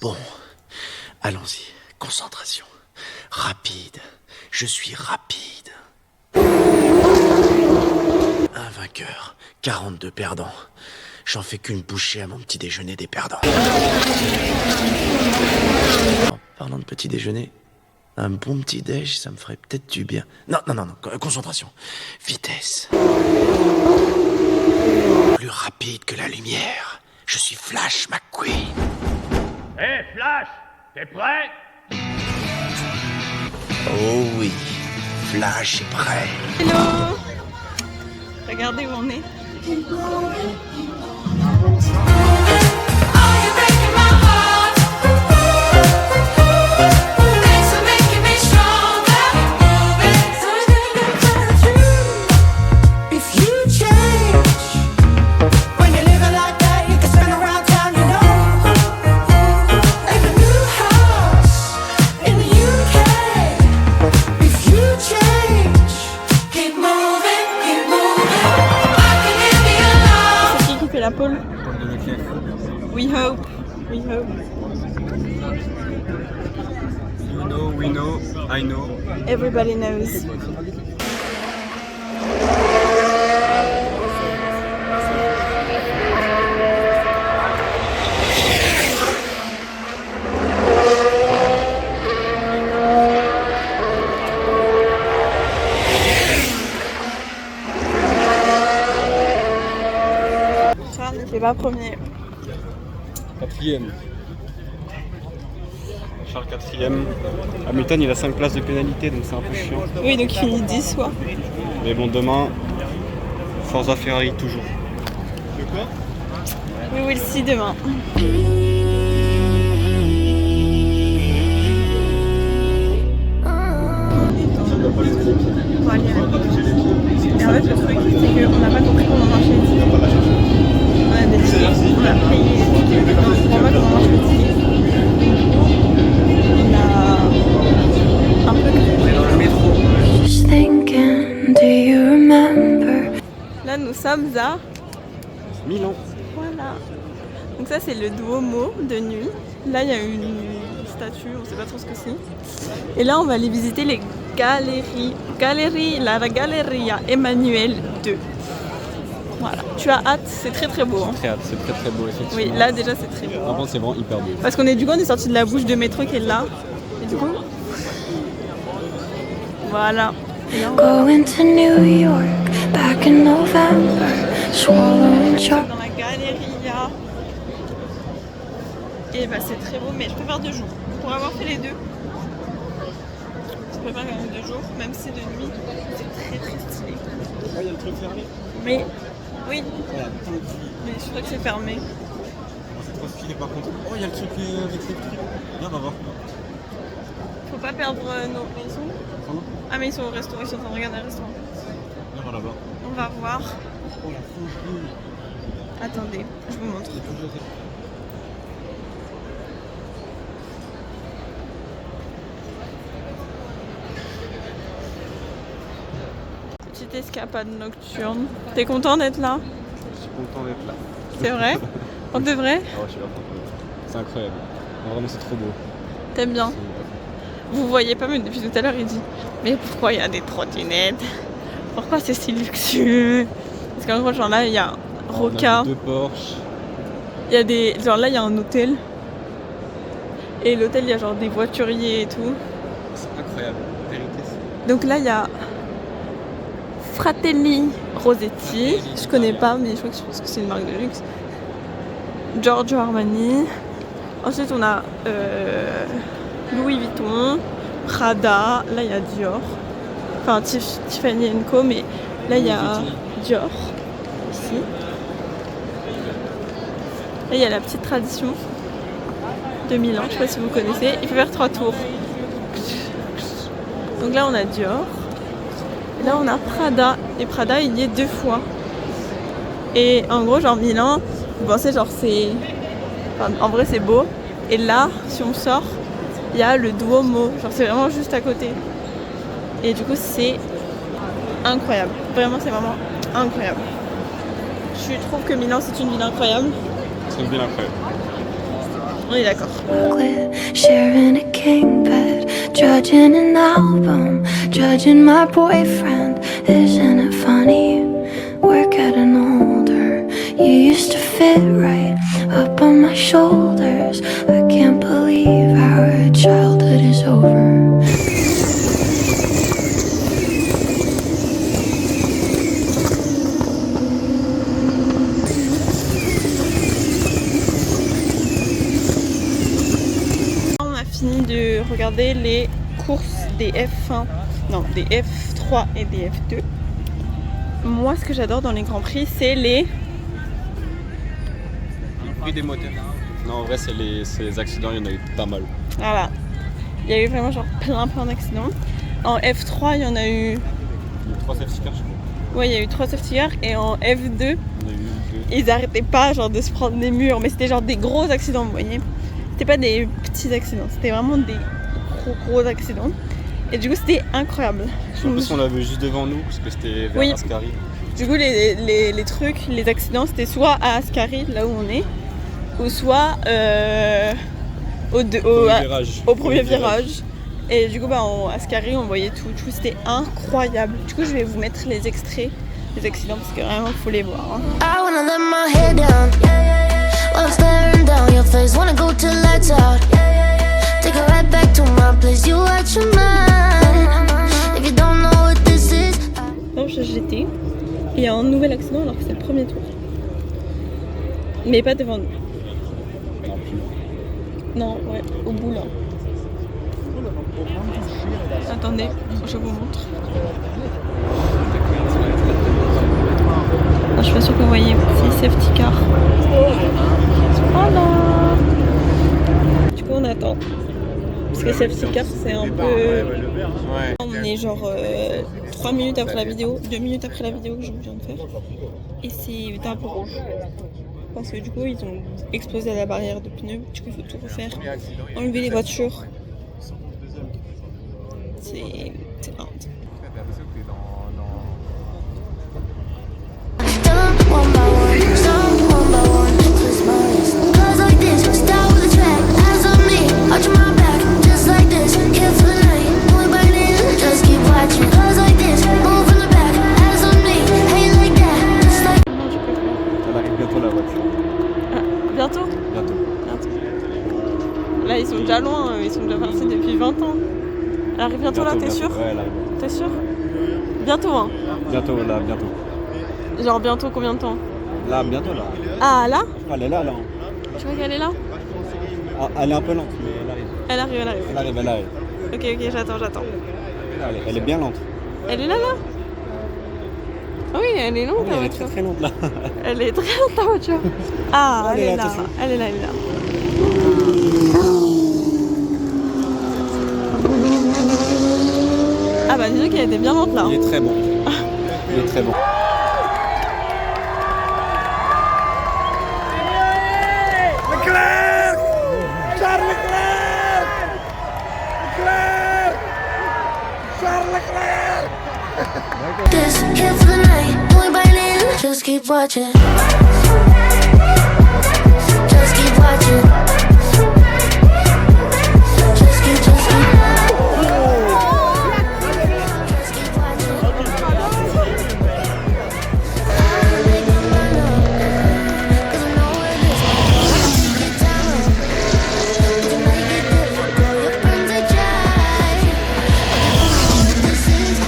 Bon, allons-y. Concentration. Rapide. Je suis rapide. Un vainqueur, 42 perdants. J'en fais qu'une bouchée à mon petit déjeuner des perdants. En parlant de petit déjeuner, un bon petit déj, ça me ferait peut-être du bien. Non, concentration. Vitesse. Plus rapide que la lumière. Je suis Flash McQueen. Hé, Flash, t'es prêt? Oh oui, Flash est prêt. Hello! Regardez où on est. La pole. We hope. We hope. You know, we know, I know. Everybody knows. C'est pas premier. Quatrième. Charles quatrième. Hamilton il a 5 places de pénalité donc c'est un peu chiant. Oui donc il finit 10 fois. Mais bon demain, Forza Ferrari toujours. De quoi? We will see demain. Bon, allez, et en fait le truc c'est qu'on n'a pas compris comment marcher ici. On a décidé, on a payé, on comprend pas comment marche le ticket. On a un peu cru. Dans le métro. Just thinking, do you remember? Là nous sommes à Milan. Voilà. Donc ça c'est le Duomo de nuit. Là il y a une statue, on sait pas trop ce que c'est. Et là on va aller visiter les galeries. La Galleria Emmanuel II. Voilà. Tu as hâte, c'est très très beau. Hein. Très hâte, c'est très très beau effectivement. Oui, là déjà c'est très beau. Par contre c'est vraiment hyper beau. Parce qu'on est du coup on est sorti de la bouche de métro qui est là. Et du coup. Voilà. Going to New York back in November, swallowing chalk. Dans la Galleria. Et bah c'est très beau, mais je préfère 2 jours. Pour avoir fait les deux, je préfère quand même 2 jours, même si c'est de nuit. C'est très très stylé. Oh, il y a le truc fermé. Mais oui, Voilà, mais je crois que c'est fermé. c'est trop stylé par contre. Oh, il y a le truc avec les trucs. Viens, on va voir. Faut pas perdre nos maisons. Ah mais ils sont au restaurant, ils sont en train de regarder un restaurant. Viens, on va là-bas. On va voir. Oh la fonderie. Attendez, je vous montre. Petite escapade nocturne. T'es content d'être là? Je suis content d'être là. C'est vrai? On devrait? Ah ouais, je suis là content. C'est incroyable. Vraiment, c'est trop beau. T'aimes bien? Vous voyez pas, mais depuis tout à l'heure il dit mais pourquoi il y a des trottinettes? Pourquoi c'est si luxueux? Parce qu'en gros genre là il y a Roca. On a 2 Porsche. Il y a des. Genre là il y a un hôtel. Et l'hôtel il y a genre des voituriers et tout. C'est incroyable. Vérité. Donc là il y a Fratelli Rossetti. Je connais pas mais je pense que c'est une marque de luxe. Giorgio Armani. Ensuite on a Louis Vuitton, Prada, là il y a Dior, enfin Tiffany & Co, mais là il y a Dior, ici. Là il y a la petite tradition de Milan, je sais pas si vous connaissez, il faut faire 3 tours. Donc là on a Dior, et là on a Prada, et Prada il y est 2 fois. Et en gros genre Milan, vous pensez genre c'est... Enfin, en vrai c'est beau, et là si on sort, il y a le Duomo, genre c'est vraiment juste à côté. Et du coup c'est incroyable, vraiment c'est vraiment incroyable. Je trouve que Milan c'est une ville incroyable. C'est une ville incroyable. On est d'accord. chocolate, sharing a king bed, judging an album, judging my boyfriend. Isn't it funny? We're getting older. You used to fit right up on my shoulders. I can't believe our childhood is over. On a fini de regarder les courses des F1, non, des F3 et des F2. Moi, ce que j'adore dans les Grands Prix, c'est les... Le prix des moteurs. Non, en vrai, c'est les accidents, il y en a eu pas mal. Voilà. Il y a eu vraiment genre plein d'accidents. En F3, il y en a eu... Il y a eu 3 safety cars, je crois. Ouais, il y a eu 3 safety cars. Et en F2, On a eu 2. ils arrêtaient pas genre de se prendre des murs. Mais c'était genre des gros accidents, vous voyez. C'était pas des petits accidents. C'était vraiment des gros accidents. Et du coup, c'était incroyable. En plus, on l'avait juste devant nous, parce que c'était vers Oui. Ascari. Du coup, les trucs, les accidents, c'était soit à Ascari, là où on est, ou soit au premier virage. Et du coup, en Ascari, on voyait tout. Du coup, c'était incroyable. Du coup, je vais vous mettre les extraits des accidents parce que vraiment, il faut les voir. Hein. I wanna let my head down, while I'm staring down your face. Wanna go till lights out, take it right back to my place. You watch your mind, if you don't know what this is. Dans GT, il y a un nouvel accident alors que c'est le premier tour. Mais pas devant nous. Non, ouais, au bout là. Attendez, je vous montre. Non, je suis pas sûre que vous voyez, c'est safety car. Voilà. Du coup, on attend. Parce que safety car, c'est un peu... Ouais. On est genre 3 minutes après la vidéo, 2 minutes après la vidéo que je viens de faire. Et c'est un peu rouge. Parce que du coup, ils ont explosé la barrière de pneus. Du coup, il faut tout refaire. Enlever les voitures. C'est hard. Done one by one, some one by one. Twist my wrist, cause like this. Start with a track, eyes on me. Watch my back, just like this. Here for the night, only by then. Just keep watching, cause like this. Move in the back, eyes on me. Hey, like that, just like. Elle arrive bientôt, la voiture. Ah, bientôt? Bientôt. Là, ils sont déjà loin. Ils sont déjà partis depuis 20 ans. Elle arrive bientôt là, t'es sûr? Ouais, elle arrive. T'es sûr? Bientôt, hein? Bientôt, là, bientôt. Genre bientôt combien de temps? Là, bientôt, là. Ah, là? Elle est là, là. Tu vois qu'elle est là? Ah, elle est un peu lente, mais elle arrive. Elle arrive, elle arrive. Elle arrive, elle arrive. Ok, j'attends. Elle est bien lente. Elle est là? Ah oui, elle est longue, Oui, ta elle est voiture. très lente, là. Elle est très longue, ta voiture. Ah, Elle elle est est là, là. attention. Elle est là. Ah bah dis donc qu'elle était bien lente là. Il est très bon. Il est très bon. This, here for the night, only by then. Just keep watching. Just keep watching. Just keep. Just keep watching. I'll make my mind up, 'cause I know where this is. Get down low, to make it difficult. Your friends are dry. This is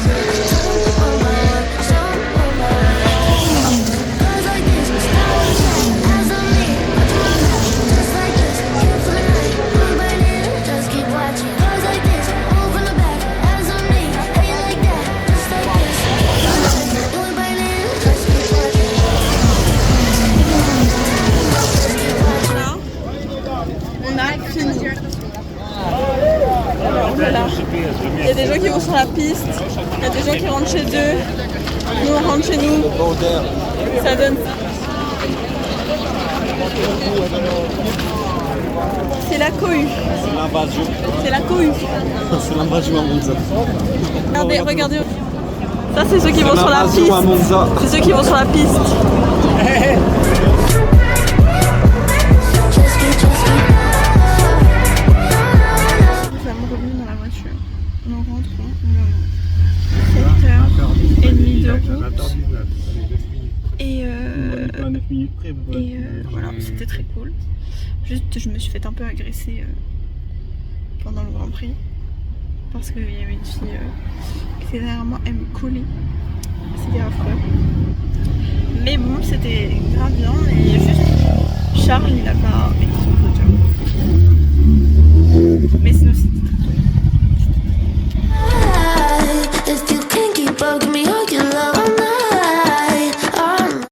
one by one, some one by one. Girls like this, start with a track, eyes on me. Watch my back, just like this. Here for the night, one by then. Just keep watching. Girls like this, move in the back, eyes on me. Hey, like that, just like this. One by then, just keep watching. On a fini. Voilà. Il y a des gens qui vont sur la piste, il y a des gens qui rentrent chez eux, nous on rentre chez nous. Ça donne ça. C'est la cohue. C'est l'invasion. C'est la cohue. C'est l'invasion à Monza. Regardez. Ça c'est ceux qui vont sur la L'invasion à piste. Monza. C'est ceux qui vont sur la piste. Just keep à 9 minutes près. Et voilà, c'était très cool. Juste, je me suis fait un peu agresser pendant le Grand Prix. Parce qu'il y avait une fille qui était derrière moi, elle me collait. C'était affreux. Mais bon, c'était grave bien. Et juste, Charles, il a pas été